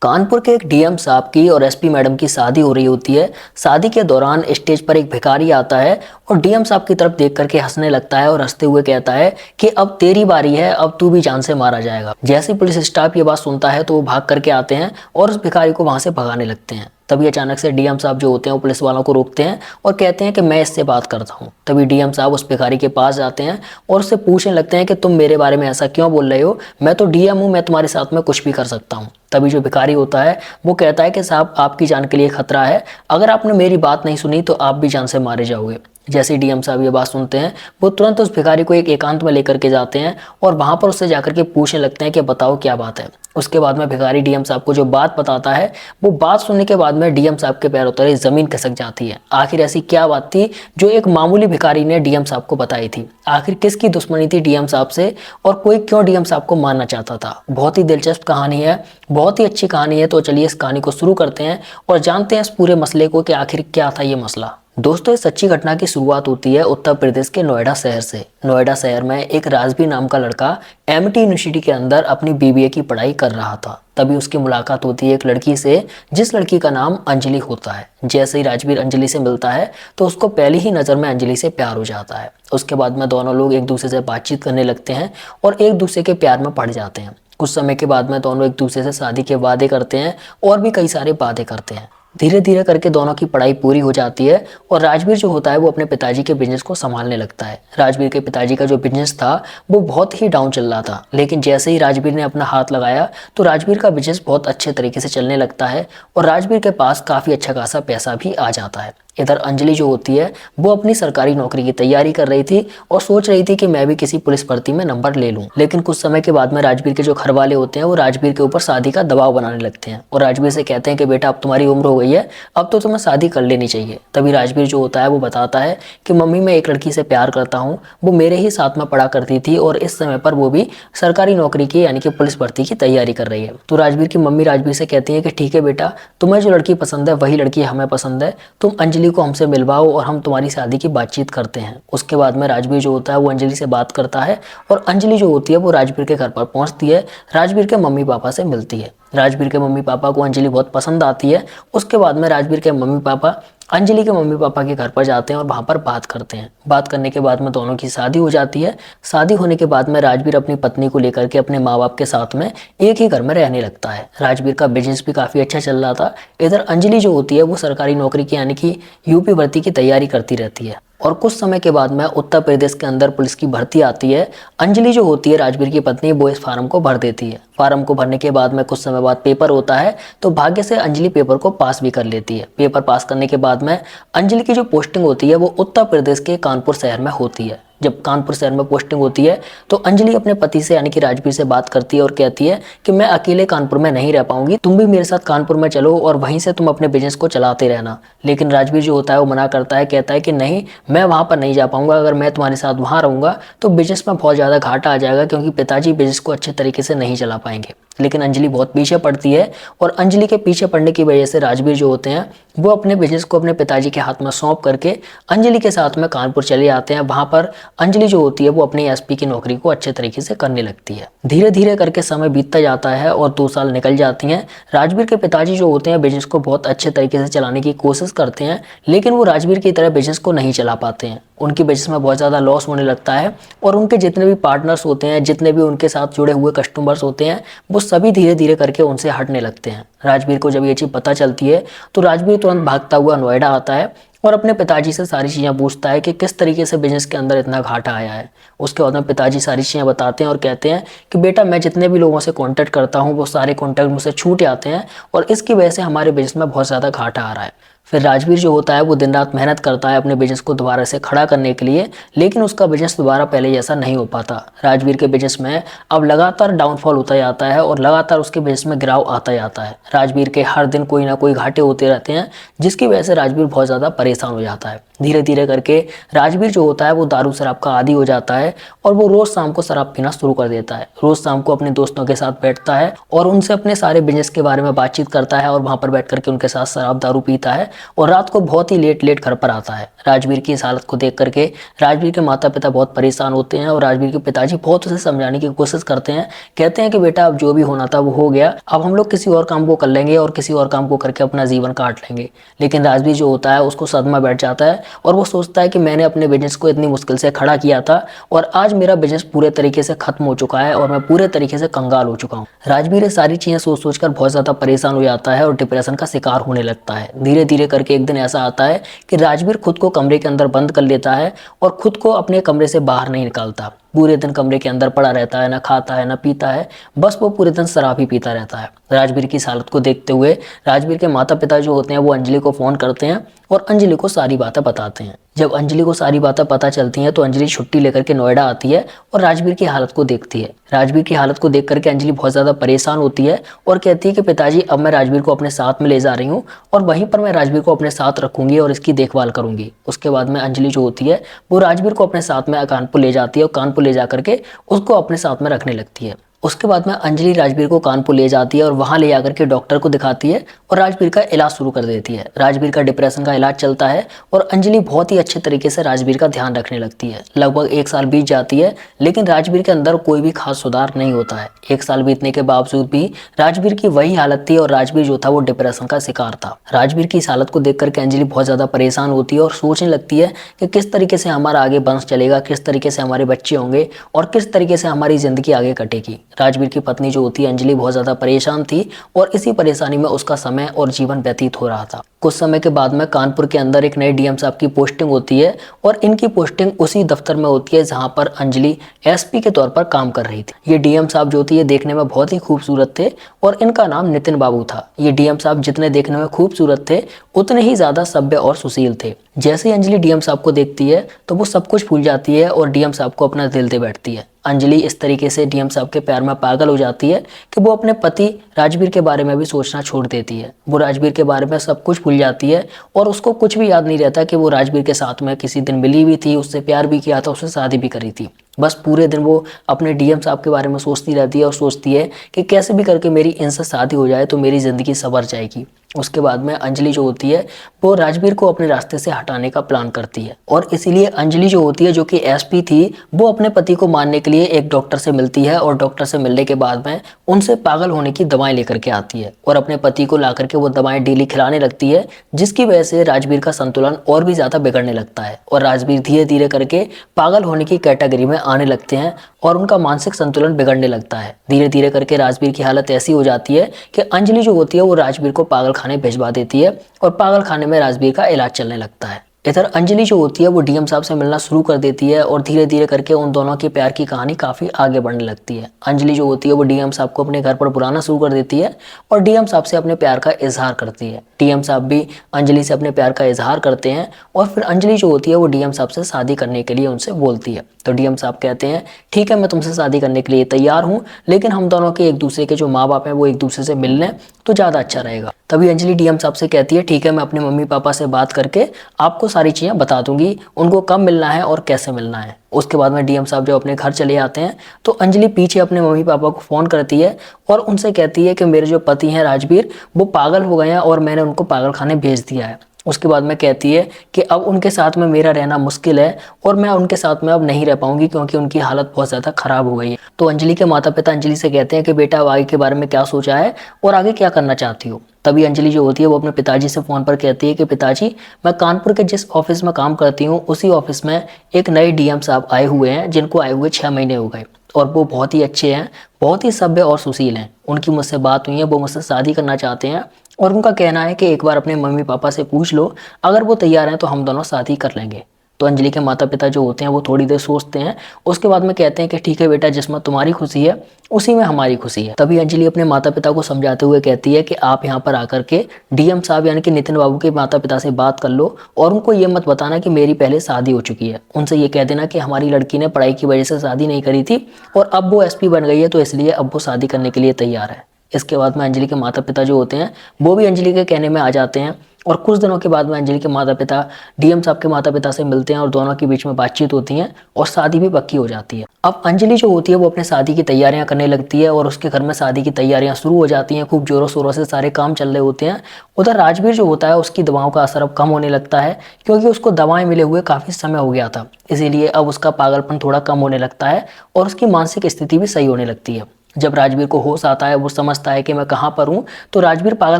कानपुर के एक डीएम साहब की और एसपी मैडम की शादी हो रही होती है। शादी के दौरान स्टेज पर एक भिखारी आता है और डीएम साहब की तरफ देख करके हंसने लगता है और हंसते हुए कहता है कि अब तेरी बारी है, अब तू भी जान से मारा जाएगा। जैसे पुलिस स्टाफ ये बात सुनता है तो वो भाग करके आते हैं और उस भिखारी को वहां से भगाने लगते हैं। तभी अचानक से डीएम साहब जो होते हैं वो पुलिस वालों को रोकते हैं और कहते हैं कि मैं इससे बात करता हूँ। तभी डीएम साहब उस भिखारी के पास जाते हैं और उससे पूछने लगते हैं कि तुम मेरे बारे में ऐसा क्यों बोल रहे हो, मैं तो डीएम हूँ, मैं तुम्हारे साथ में कुछ भी कर सकता हूँ। तभी जो भिखारी होता है वो कहता है कि साहब आपकी जान के लिए खतरा है, अगर आपने मेरी बात नहीं सुनी तो आप भी जान से मारे जाओगे। जैसे ही डीएम साहब ये बात सुनते हैं वो तुरंत उस भिखारी को एक एकांत में लेकर के जाते हैं और वहां पर उससे जाकर के पूछने लगते हैं कि बताओ क्या बात है। उसके बाद में भिखारी डीएम साहब को जो बात बताता है वो बात सुनने के बाद में डीएम साहब के पैरों तले जमीन खिसक जाती है। आखिर ऐसी क्या बात थी जो एक मामूली भिखारी ने डीएम साहब को बताई थी? आखिर किसकी दुश्मनी थी डीएम साहब से और कोई क्यों डीएम साहब को मारना चाहता था? बहुत ही दिलचस्प कहानी है, बहुत ही अच्छी कहानी है। तो चलिए इस कहानी को शुरू करते हैं और जानते हैं इस पूरे मसले को कि आखिर क्या था ये मसला। दोस्तों, इस सच्ची घटना की शुरुआत होती है उत्तर प्रदेश के नोएडा शहर से। नोएडा शहर में एक राजवीर नाम का लड़का एमटी यूनिवर्सिटी के अंदर अपनी बीबीए की पढ़ाई कर रहा था। तभी उसकी मुलाकात होती है एक लड़की से जिस लड़की का नाम अंजलि होता है। जैसे ही राजवीर अंजलि से मिलता है तो उसको पहली ही नज़र में अंजलि से प्यार हो जाता है। उसके बाद में दोनों लोग एक दूसरे से बातचीत करने लगते हैं और एक दूसरे के प्यार में पड़ जाते हैं। कुछ समय के बाद में दोनों एक दूसरे से शादी के वादे करते हैं और भी कई सारे वादे करते हैं। धीरे धीरे करके दोनों की पढ़ाई पूरी हो जाती है और राजवीर जो होता है वो अपने पिताजी के बिजनेस को संभालने लगता है। राजवीर के पिताजी का जो बिजनेस था वो बहुत ही डाउन चल रहा था, लेकिन जैसे ही राजवीर ने अपना हाथ लगाया तो राजवीर का बिजनेस बहुत अच्छे तरीके से चलने लगता है और राजवीर के पास काफ़ी अच्छा खासा पैसा भी आ जाता है। इधर अंजलि जो होती है वो अपनी सरकारी नौकरी की तैयारी कर रही थी और सोच रही थी कि मैं भी किसी पुलिस भर्ती में नंबर ले लूं। लेकिन कुछ समय के बाद में राजवीर के जो घर वाले होते हैं वो राजवीर के ऊपर शादी का दबाव बनाने लगते हैं और राजवीर से कहते हैं कि बेटा अब तुम्हारी उम्र हो गई है, अब तो तुम्हें शादी कर लेनी चाहिए। तभी राजवीर जो होता है वो बताता है कि मम्मी मैं एक लड़की से प्यार करता हूँ, वो मेरे ही साथ में पढ़ा करती थी और इस समय पर वो भी सरकारी नौकरी की यानी कि पुलिस भर्ती की तैयारी कर रही है। तो राजवीर की मम्मी राजवीर से कहती है कि ठीक है बेटा, तुम्हें जो लड़की पसंद है वही लड़की हमें पसंद है, तुम अंजलि को हमसे मिलवाओ और हम तुम्हारी शादी की बातचीत करते हैं। उसके बाद में राजवीर जो होता है वो अंजलि से बात करता है और अंजलि जो होती है वो राजवीर के घर पर पहुंचती है, राजवीर के मम्मी पापा से मिलती है। राजवीर के मम्मी पापा को अंजलि बहुत पसंद आती है। उसके बाद में राजवीर के मम्मी पापा अंजलि के मम्मी पापा के घर पर जाते हैं और वहाँ पर बात करते हैं। बात करने के बाद में दोनों की शादी हो जाती है। शादी होने के बाद में राजवीर अपनी पत्नी को लेकर के अपने माँ बाप के साथ में एक ही घर में रहने लगता है। राजवीर का बिजनेस भी काफ़ी अच्छा चल रहा था। इधर अंजलि जो होती है वो सरकारी नौकरी की यानी कि यूपी भर्ती की तैयारी करती रहती है और कुछ समय के बाद में उत्तर प्रदेश के अंदर पुलिस की भर्ती आती है। अंजलि जो होती है राजवीर की पत्नी वो इस फार्म को भर देती है। फार्म को भरने के बाद में कुछ समय बाद पेपर होता है तो भाग्य से अंजलि पेपर को पास भी कर लेती है। पेपर पास करने के बाद में अंजलि की जो पोस्टिंग होती है वो उत्तर प्रदेश के कानपुर शहर में होती है। जब कानपुर शहर में पोस्टिंग होती है तो अंजलि अपने पति से यानी कि राजवीर से बात करती है और कहती है कि मैं अकेले कानपुर में नहीं रह पाऊंगी, तुम भी मेरे साथ कानपुर में चलो और वहीं से तुम अपने बिजनेस को चलाते रहना। लेकिन राजवीर जो होता है वो मना करता है, कहता है कि नहीं, मैं वहां पर नहीं जा पाऊंगा, अगर मैं तुम्हारे साथ वहां रहूंगा तो बिजनेस में बहुत ज़्यादा घाटा आ जाएगा क्योंकि पिताजी बिजनेस को अच्छे तरीके से नहीं चला पाएंगे। लेकिन अंजलि बहुत पीछे पड़ती है और अंजलि के पीछे पड़ने की वजह से राजवीर जो होते हैं वो अपने बिजनेस को अपने पिताजी के हाथ में सौंप करके अंजलि के साथ में कानपुर चले आते हैं। वहां पर अंजलि जो होती है वो अपनी एसपी की नौकरी को अच्छे तरीके से करने लगती है। धीरे धीरे करके समय बीतता जाता है और 2 साल निकल जाती हैं। राजवीर के पिताजी जो होते हैं बिजनेस को बहुत अच्छे तरीके से चलाने की कोशिश करते हैं, लेकिन वो राजवीर की तरह बिजनेस को नहीं चला पाते हैं। उनकी बिजनेस में बहुत ज़्यादा लॉस होने लगता है और उनके जितने भी पार्टनर्स होते हैं, जितने भी उनके साथ जुड़े हुए कस्टमर्स होते हैं, वो सभी धीरे धीरे करके उनसे हटने लगते हैं। राजवीर को जब ये चीज़ पता चलती है तो राजवीर तुरंत भागता हुआ नोएडा आता है और अपने पिताजी से सारी चीज़ें पूछता है कि किस तरीके से बिजनेस के अंदर इतना घाटा आया है। उसके बाद में पिताजी सारी चीज़ें बताते हैं और कहते हैं कि बेटा, मैं जितने भी लोगों से कांटेक्ट करता हूँ वो सारे कांटेक्ट मुझसे छूट जाते हैं और इसकी वजह से हमारे बिजनेस में बहुत ज़्यादा घाटा आ रहा है। फिर राजवीर जो होता है वो दिन रात मेहनत करता है अपने बिजनेस को दोबारा से खड़ा करने के लिए, लेकिन उसका बिजनेस दोबारा पहले जैसा नहीं हो पाता। राजवीर के बिजनेस में अब लगातार डाउनफॉल होता जाता है और लगातार उसके बिजनेस में गिराव आता जाता है। राजवीर के हर दिन कोई ना कोई घाटे होते रहते हैं जिसकी वजह से राजवीर बहुत ज़्यादा परेशान हो जाता है। धीरे धीरे करके राजवीर जो होता है वो दारू शराब का आदी हो जाता है और वो रोज शाम को शराब पीना शुरू कर देता है। रोज शाम को अपने दोस्तों के साथ बैठता है और उनसे अपने सारे बिजनेस के बारे में बातचीत करता है और वहां पर बैठ करके उनके साथ शराब दारू पीता है और रात को बहुत ही लेट घर पर आता है। राजवीर की इस हालत को देख करके राजवीर के माता पिता बहुत परेशान होते हैं और राजवीर के पिताजी बहुत उसे समझाने की कोशिश करते हैं। कहते हैं कि बेटा अब जो भी होना था वो हो गया, अब हम लोग किसी और काम को कर लेंगे और किसी और काम को करके अपना जीवन काट लेंगे। लेकिन राजवीर जो होता है उसको सदमा बैठ जाता है और वो सोचता है कि मैंने अपने बिजनेस को इतनी मुश्किल से खड़ा किया था और आज मेरा बिजनेस पूरे तरीके से खत्म हो चुका है और मैं पूरे तरीके से कंगाल हो चुका हूँ। राजवीर ये सारी चीजें सोच सोच कर बहुत ज्यादा परेशान हो जाता है और डिप्रेशन का शिकार होने लगता है। धीरे धीरे करके एक दिन ऐसा आता है कि राजवीर खुद को कमरे के अंदर बंद कर लेता है और खुद को अपने कमरे से बाहर नहीं निकालता। पूरे दिन कमरे के अंदर पड़ा रहता है, ना खाता है ना पीता है, बस वो पूरे दिन शराब ही पीता रहता है। राजवीर की इस हालत को देखते हुए राजवीर के माता पिता जो होते हैं वो अंजलि को फोन करते हैं और अंजलि को सारी बातें बताते हैं। जब अंजलि को सारी बातें पता चलती हैं तो अंजलि छुट्टी लेकर के नोएडा आती है और राजवीर की हालत को देखती है। राजवीर की हालत को देख करके अंजलि बहुत ज्यादा परेशान होती है और कहती है कि पिताजी अब मैं राजवीर को अपने साथ में ले जा रही हूँ और वहीं पर मैं राजवीर को अपने साथ रखूंगी और इसकी देखभाल करूंगी। उसके बाद में अंजलि जो होती है वो राजवीर को अपने साथ में कानपुर ले जाती है और कानपुर ले जा करके उसको अपने साथ में रखने लगती है। उसके बाद में अंजलि राजवीर को कानपुर ले जाती है और वहां ले जाकर के डॉक्टर को दिखाती है और राजवीर का इलाज शुरू कर देती है। राजवीर का डिप्रेशन का इलाज चलता है और अंजलि बहुत ही अच्छे तरीके से राजवीर का ध्यान रखने लगती है। लगभग 1 साल बीत जाती है लेकिन राजवीर के अंदर कोई भी खास सुधार नहीं होता है। 1 साल बीतने के बावजूद भी राजवीर की वही हालत थी और राजवीर जो था वो डिप्रेशन का शिकार था। राजवीर की इस हालत को देख करके अंजलि बहुत ज्यादा परेशान होती है और सोचने लगती है कि किस तरीके से हमारा आगे वंश चलेगा, किस तरीके से हमारे बच्चे होंगे और किस तरीके से हमारी जिंदगी आगे कटेगी। राजवीर की पत्नी जो होती है अंजलि बहुत ज्यादा परेशान थी और इसी परेशानी में उसका समय और जीवन व्यतीत हो रहा था। कुछ समय के बाद में कानपुर के अंदर एक नए डीएम साहब की पोस्टिंग होती है और इनकी पोस्टिंग उसी दफ्तर में होती है जहां पर अंजलि एसपी के तौर पर काम कर रही थी। ये डीएम साहब जो थी ये देखने में बहुत ही खूबसूरत थे और इनका नाम नितिन बाबू था। ये डीएम साहब जितने देखने में खूबसूरत थे उतने ही ज्यादा सभ्य और सुशील थे। जैसे ही अंजलि डीएम साहब को देखती है तो वो सब कुछ भूल जाती है और डीएम साहब को अपना दिल दे बैठती है। अंजलि इस तरीके से डीएम साहब के प्यार में पागल हो जाती है कि वो अपने पति राजवीर के बारे में भी सोचना छोड़ देती है। वो राजवीर के बारे में सब कुछ भूल जाती है और उसको कुछ भी याद नहीं रहता कि वो राजवीर के साथ में किसी दिन मिली भी थी, उससे प्यार भी किया था, उससे शादी भी करी थी। बस पूरे दिन वो अपने डीएम साहब के बारे में सोचती रहती है और सोचती है कि कैसे भी करके मेरी इनसे शादी हो जाए तो मेरी जिंदगी संवर जाएगी। उसके बाद में अंजलि जो होती है वो राजवीर को अपने रास्ते से हटाने का प्लान करती है और इसीलिए अंजलि जो होती है जो कि एसपी थी वो अपने पति को मारने के लिए एक डॉक्टर से मिलती है और डॉक्टर से मिलने के बाद में उनसे पागल होने की दवाएं लेकर के आती है और अपने पति को ला करके वो दवाएं डेली खिलाने लगती है, जिसकी वजह से राजवीर का संतुलन और भी ज्यादा बिगड़ने लगता है और राजवीर धीरे धीरे करके पागल होने की कैटेगरी में आने लगते हैं और उनका मानसिक संतुलन बिगड़ने लगता है। धीरे धीरे करके राजवीर की हालत ऐसी हो जाती है कि अंजलि जो होती है वो राजवीर को पागल खाने भिजवा देती है और पागल खाने में राजवीर का इलाज चलने लगता है। इधर अंजलि जो होती है वो डीएम साहब से मिलना शुरू कर देती है और धीरे धीरे करके उन दोनों की प्यार की कहानी काफी आगे बढ़ने लगती है। अंजलि जो होती है वो डीएम साहब को अपने घर पर बुलाना शुरू कर देती है और डीएम साहब से अपने प्यार का इजहार करती है। डीएम साहब भी अंजलि से अपने प्यार का इजहार करते हैं और फिर अंजलि जो होती है वो डीएम साहब से शादी करने के लिए उनसे बोलती है। तो डीएम साहब कहते हैं ठीक है, मैं तुमसे शादी करने के लिए तैयार हूँ, लेकिन हम दोनों के एक दूसरे के जो माँ बाप हैं वो एक दूसरे से मिल लें तो ज्यादा अच्छा रहेगा। तभी अंजलि डीएम साहब से कहती है ठीक है, मैं अपने मम्मी पापा से बात करके आपको सारी चीजें बता दूंगी, उनको कब मिलना है और कैसे मिलना है। उसके बाद में डीएम साहब जब अपने घर चले आते हैं तो अंजलि पीछे अपने मम्मी पापा को फोन करती है और उनसे कहती है कि मेरे जो पति हैं राजवीर वो पागल हो गए हैं और मैंने उनको पागल खाने भेज दिया है। उसके बाद में कहती है कि अब उनके साथ में मेरा रहना मुश्किल है और मैं उनके साथ में अब नहीं रह पाऊंगी क्योंकि उनकी हालत बहुत ज़्यादा खराब हो गई है। तो अंजलि के माता पिता अंजलि से कहते हैं कि बेटा अब आगे के बारे में क्या सोचा है और आगे क्या करना चाहती हो। तभी अंजलि जो होती है वो अपने पिताजी से फ़ोन पर कहती है कि पिताजी, मैं कानपुर के जिस ऑफिस में काम करती हूँ उसी ऑफिस में एक नए डीएम साहब आए हुए हैं, जिनको आए हुए 6 महीने हो गए और वो बहुत ही अच्छे हैं, बहुत ही सभ्य और सुशील हैं। उनकी मुझसे बात हुई है, वो मुझसे शादी करना चाहते हैं और उनका कहना है कि एक बार अपने मम्मी पापा से पूछ लो, अगर वो तैयार हैं तो हम दोनों शादी कर लेंगे। तो अंजलि के माता पिता जो होते हैं वो थोड़ी देर सोचते हैं, उसके बाद में कहते हैं कि ठीक है बेटा, जिसमें तुम्हारी खुशी है उसी में हमारी खुशी है। तभी अंजलि अपने माता पिता को समझाते हुए कहती है कि आप यहाँ पर आकर के डीएम साहब यानी कि नितिन बाबू के माता पिता से बात कर लो और उनको ये मत बताना कि मेरी पहले शादी हो चुकी है। उनसे ये कह देना कि हमारी लड़की ने पढ़ाई की वजह से शादी नहीं करी थी और अब वो एसपी बन गई है, तो इसलिए अब वो शादी करने के लिए तैयार है। इसके बाद में अंजलि के माता पिता जो होते हैं वो भी अंजलि के कहने में आ जाते हैं और कुछ दिनों के बाद में अंजलि के माता पिता डीएम साहब के माता पिता से मिलते हैं और दोनों के बीच में बातचीत होती है और शादी भी पक्की हो जाती है। अब अंजलि जो होती है वो अपने शादी की तैयारियां करने लगती है और उसके घर में शादी की तैयारियां शुरू हो जाती हैं। खूब जोरों शोरों से सारे काम चल रहे होते हैं। उधर राजवीर जो होता है उसकी दवाओं का असर अब कम होने लगता है, क्योंकि उसको दवाएं मिले हुए काफ़ी समय हो गया था। इसीलिए अब उसका पागलपन थोड़ा कम होने लगता है और उसकी मानसिक स्थिति भी सही होने लगती है। जब राजवीर को होश आता है, वो समझता है कि मैं कहाँ पर हूँ, तो राजवीर पागल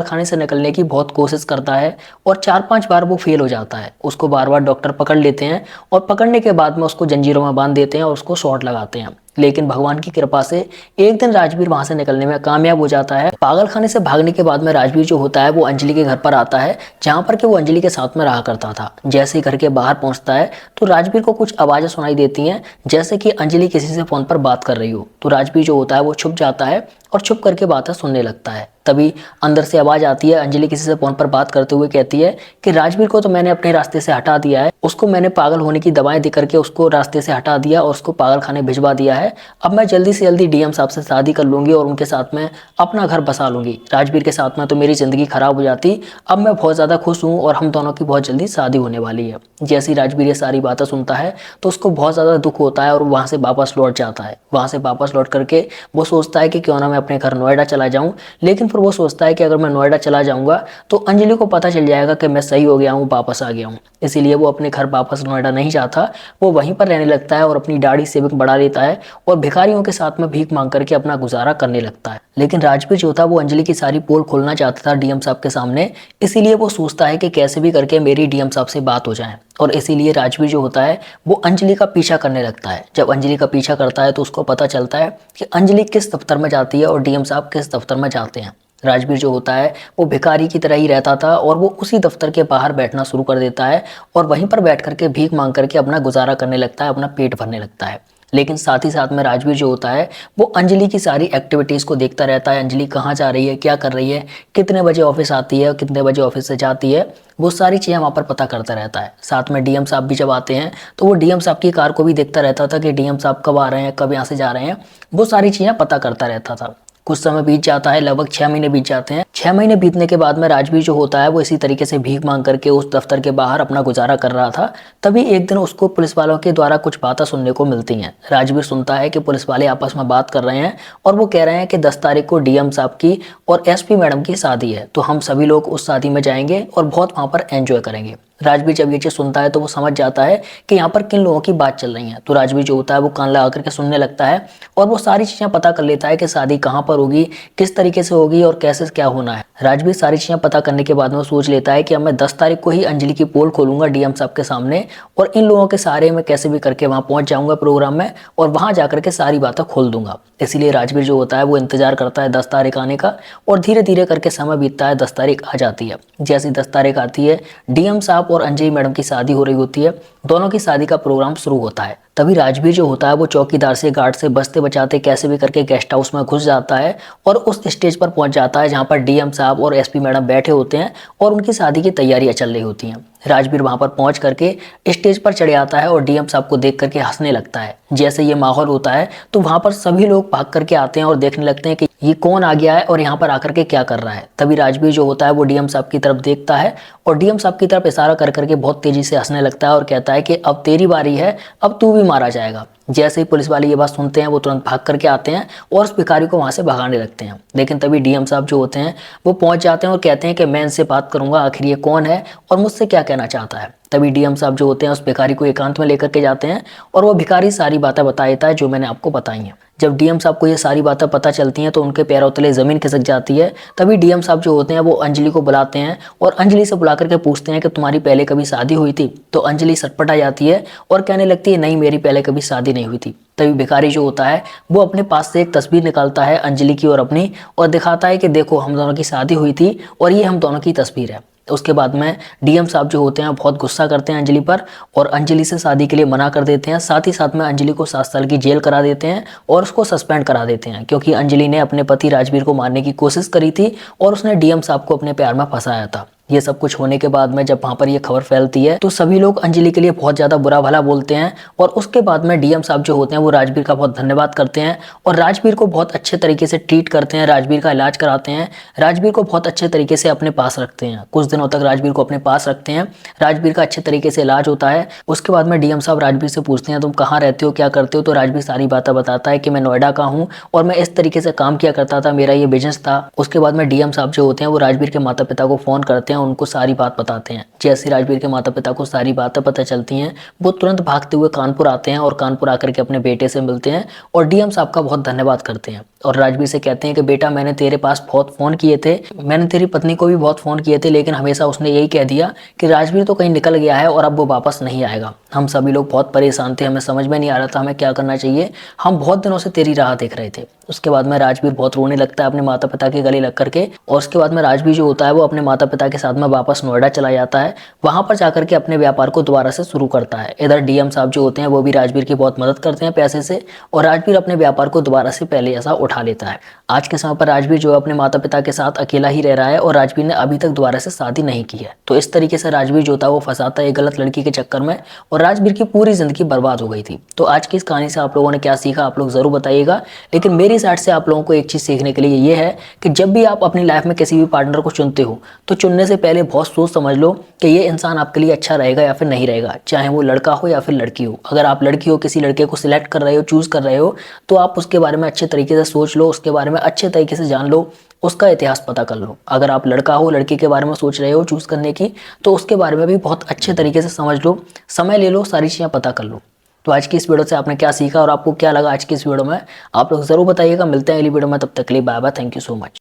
खाने से निकलने की बहुत कोशिश करता है और 4-5 बार वो फेल हो जाता है। उसको बार बार डॉक्टर पकड़ लेते हैं और पकड़ने के बाद में उसको जंजीरों में बांध देते हैं और उसको शॉट लगाते हैं। लेकिन भगवान की कृपा से एक दिन राजवीर वहां से निकलने में कामयाब हो जाता है। पागल खाने से भागने के बाद में राजवीर जो होता है वो अंजलि के घर पर आता है, जहां पर कि वो अंजलि के साथ में रहा करता था। जैसे ही घर के बाहर पहुंचता है तो राजवीर को कुछ आवाजें सुनाई देती हैं, जैसे कि अंजलि किसी से फोन पर बात कर रही हो। तो राजवीर जो होता है वो छुप जाता है और छुप करके बातें सुनने लगता है। तभी अंदर से आवाज आती है, अंजलि किसी से फोन पर बात करते हुए कहती है कि राजवीर को तो मैंने अपने रास्ते से हटा दिया है, उसको मैंने पागल होने की दवाएं दे करके उसको रास्ते से हटा दिया और उसको पागल खाने भिजवा दिया है। अब मैं जल्दी से जल्दी डीएम साहब से शादी कर लूंगी और उनके साथ में अपना घर बसा लूंगी। राजवीर के साथ में तो मेरी जिंदगी खराब हो जाती, अब मैं बहुत ज्यादा खुश हूँ और हम दोनों की बहुत जल्दी शादी होने वाली है। जैसे ही राजवीर ये सारी बातें सुनता है तो उसको बहुत ज्यादा दुख होता है और वहां से वापस लौट जाता है। वहां से वापस लौट करके वो सोचता है कि क्यों ना मैं अपने घर नोएडा चला जाऊं, लेकिन फिर वो सोचता है कि अगर मैं नोएडा चला जाऊंगा तो अंजलि को पता चल जाएगा कि मैं सही हो गया हूँ, वापस आ गया हूँ। इसीलिए वो अपने घर वापस नोएडा नहीं जाता, वो वहीं पर रहने लगता है और अपनी दाढ़ी सेविंग बढ़ा लेता है और भिखारियों के साथ में भीख मांग करके अपना गुजारा करने लगता है। लेकिन राजवीर जो था वो अंजलि की सारी पोल खोलना चाहता था डीएम साहब के सामने, इसीलिए वो सोचता है कि कैसे भी करके मेरी डीएम साहब से बात हो जाए और इसीलिए राजवीर जो होता है वो अंजलि का पीछा करने लगता है। जब अंजलि का पीछा करता है तो उसको पता चलता है कि अंजलि किस दफ्तर में जाती है और डीएम साहब किस दफ्तर में जाते हैं। राजवीर जो होता है वो भिखारी की तरह ही रहता था और वो उसी दफ्तर के बाहर बैठना शुरू कर देता है और वहीं पर बैठ करके भीख मांग करके अपना गुजारा करने लगता है, अपना पेट भरने लगता है। लेकिन साथ ही साथ में राजवीर जो होता है वो अंजलि की सारी एक्टिविटीज़ को देखता रहता है। अंजलि कहाँ जा रही है, क्या कर रही है, कितने बजे ऑफिस आती है, कितने बजे ऑफिस से जाती है, वो सारी चीज़ें वहाँ पर पता करता रहता है। साथ में डीएम साहब भी जब आते हैं तो वो डीएम साहब की कार को भी देखता रहता था कि डीएम साहब कब आ रहे हैं, कब यहाँ से जा रहे हैं, वो सारी चीज़ें पता करता रहता था। कुछ समय बीत जाता है, लगभग 6 महीने बीत जाते हैं। 6 महीने बीतने के बाद में राजवीर जो होता है वो इसी तरीके से भीख मांग करके उस दफ्तर के बाहर अपना गुजारा कर रहा था। तभी एक दिन उसको पुलिस वालों के द्वारा कुछ बातें सुनने को मिलती हैं। राजवीर सुनता है कि पुलिस वाले आपस में बात कर रहे हैं और वो कह रहे हैं कि 10 तारीख को डीएम साहब की और एसपी मैडम की शादी है, तो हम सभी लोग उस शादी में जाएंगे और बहुत वहाँ पर एंजॉय करेंगे। राजवीर जब ये चीज़ सुनता है तो वो समझ जाता है कि यहाँ पर किन लोगों की बात चल रही है। तो राजवीर जो होता है वो कान लगा करके सुनने लगता है और वो सारी चीज़ें पता कर लेता है कि शादी कहाँ पर होगी, किस तरीके से होगी और कैसे क्या होना है। राजवीर सारी चीज़ें पता करने के बाद में सोच लेता है कि अब मैं 10 तारीख को ही अंजलि की पोल खोलूंगा डीएम साहब के सामने और इन लोगों के सारे में कैसे भी करके वहाँ पहुँच जाऊँगा प्रोग्राम में और वहाँ जाकर के सारी बातें खोल दूंगा। इसीलिए राजवीर जो होता है वो इंतजार करता है 10 तारीख आने का और धीरे धीरे करके समय बीतता है। 10 तारीख आ जाती है। जैसी 10 तारीख आती है डीएम साहब और अंजलि मैडम की शादी हो रही होती है। दोनों की शादी का प्रोग्राम शुरू होता है। तभी राजवीर जो होता है वो चौकीदार से गार्ड से बचते बचाते कैसे भी करके गेस्ट हाउस में घुस जाता है और उस स्टेज पर पहुंच जाता है जहां पर डीएम साहब और एसपी मैडम बैठे होते हैं और उनकी शादी की तैयारियां चल रही होती हैं। राजवीर वहां पर पहुंच करके स्टेज पर चढ़ आता है और डीएम साहब को देख करके हंसने लगता है। जैसे ये माहौल होता है तो वहां पर सभी लोग भाग करके आते हैं और देखने लगते हैं कि ये कौन आ गया है और यहाँ पर आकर के क्या कर रहा है। तभी राजवीर जो होता है वो डीएम साहब की तरफ देखता है और डीएम साहब की तरफ इशारा कर करके बहुत तेजी से हंसने लगता है और कहता है कि अब तेरी बारी है, अब तू भी मारा जाएगा। जैसे ही पुलिस वाले ये बात सुनते हैं वो तुरंत भाग करके आते हैं और उस भिखारी को वहां से भगाने लगते हैं। लेकिन तभी डीएम साहब जो होते हैं वो पहुंच जाते हैं और कहते हैं कि मैं इनसे बात करूंगा, आखिर ये कौन है और मुझसे क्या कहना चाहता है। तभी डीएम साहब जो होते हैं उस भिखारी को एकांत में लेकर के जाते हैं और वो भिखारी सारी बातें बता देता है जो मैंने आपको बताई हैं। जब डीएम साहब को ये सारी बातें पता चलती हैं तो उनके पैरों तले ज़मीन खिसक जाती है। तभी डीएम साहब जो होते हैं वो अंजलि को बुलाते हैं और अंजलि से बुला करके पूछते हैं कि तुम्हारी पहले कभी शादी हुई थी। तो अंजलि सटपटा जाती है और कहने लगती है नहीं, मेरी पहले कभी शादी नहीं हुई थी। तभी भिखारी जो होता है वो अपने पास से एक तस्वीर निकालता है अंजलि की और अपनी और दिखाता है कि देखो हम दोनों की शादी हुई थी और ये हम दोनों की तस्वीर है। उसके बाद में डीएम साहब जो होते हैं बहुत गुस्सा करते हैं अंजलि पर और अंजलि से शादी के लिए मना कर देते हैं। साथ ही साथ में अंजलि को 7 साल की जेल करा देते हैं और उसको सस्पेंड करा देते हैं, क्योंकि अंजलि ने अपने पति राजवीर को मारने की कोशिश करी थी और उसने डीएम साहब को अपने प्यार में फंसाया था। ये सब कुछ होने के बाद में जब वहां पर ये खबर फैलती है तो सभी लोग अंजलि के लिए बहुत ज्यादा बुरा भला बोलते हैं और उसके बाद में डीएम साहब जो होते हैं वो राजवीर का बहुत धन्यवाद करते हैं और राजवीर को बहुत अच्छे तरीके से ट्रीट करते हैं, राजवीर का इलाज कराते हैं, राजवीर को बहुत अच्छे तरीके से अपने पास रखते हैं। कुछ दिनों तक राजवीर को अपने पास रखते हैं, राजवीर का अच्छे तरीके से इलाज होता है। उसके बाद में डीएम साहब राजवीर से पूछते हैं तुम कहाँ रहते हो, क्या करते हो, तो राजवीर सारी बातें बताता है कि मैं नोएडा का हूँ और मैं इस तरीके से काम किया करता था, मेरा ये बिजनेस था। उसके बाद में डीएम साहब जो होते हैं वो राजवीर के माता पिता को फोन करते हैं, उनको सारी बात बताते हैं। जैसे राजवीर के माता पिता को सारी बातें पता चलती हैं वो तुरंत भागते हुए कानपुर आते हैं और कानपुर आकर के अपने बेटे से मिलते हैं और डीएम साहब का बहुत धन्यवाद करते हैं और राजवीर से कहते हैं कि बेटा मैंने तेरे पास बहुत फ़ोन किए थे, मैंने तेरी पत्नी को भी बहुत फ़ोन किए थे, लेकिन हमेशा उसने यही कह दिया कि राजवीर तो कहीं निकल गया है और अब वो वापस नहीं आएगा। हम सभी लोग बहुत परेशान थे, हमें समझ में नहीं आ रहा था हमें क्या करना चाहिए, हम बहुत दिनों से तेरी राह देख रहे थे। उसके बाद में राजवीर बहुत रोने लगता है अपने माता पिता के गले लग करके और उसके बाद में राजवीर जो होता है वो अपने माता पिता के साथ में वापस नोएडा चला जाता है, वहां पर जाकर के अपने व्यापार को दोबारा से शुरू करता है। इधर डीएम साहब जो होते हैं वो भी राजवीर की बहुत मदद करते हैं पैसे से और राजवीर अपने व्यापार को दोबारा से पहले जैसा उठा लेता है। आज के समय पर राजवीर जो है अपने माता पिता के साथ अकेला ही रह रहा है और राजवीर ने अभी तक दोबारा से शादी नहीं की है। तो इस तरीके से राजवीर जो था वो फंसाता है एक गलत लड़की के चक्कर में और राजवीर की पूरी जिंदगी बर्बाद हो गई थी। तो आज की इस कहानी से आप लोगों ने क्या सीखा आप लोग जरूर बताइएगा, लेकिन मेरी साइड से आप लोगों को एक चीज सीखने के लिए ये है कि जब भी आप अपनी लाइफ में किसी भी पार्टनर को चुनते हो तो चुनने से पहले बहुत सोच समझ लो कि ये इंसान आपके लिए अच्छा रहेगा या फिर नहीं रहेगा, चाहे वो लड़का हो या फिर लड़की हो। अगर आप लड़की हो किसी लड़के को सिलेक्ट कर रहे हो, चूज कर रहे हो, तो आप उसके बारे में अच्छे तरीके से सोच लो, उसके बारे में अच्छे तरीके से जान लो, उसका इतिहास पता कर लो। अगर आप लड़का हो लड़की के बारे में सोच रहे हो चूज करने की तो उसके बारे में भी बहुत अच्छे तरीके से समझ लो, समय ले लो, सारी चीज़ें पता कर लो। तो आज की इस वीडियो से आपने क्या सीखा और आपको क्या लगा आज की इस वीडियो में आप लोग जरूर बताइएगा। मिलते हैं अगली वीडियो में, तब तक के लिए bye bye, thank you so much.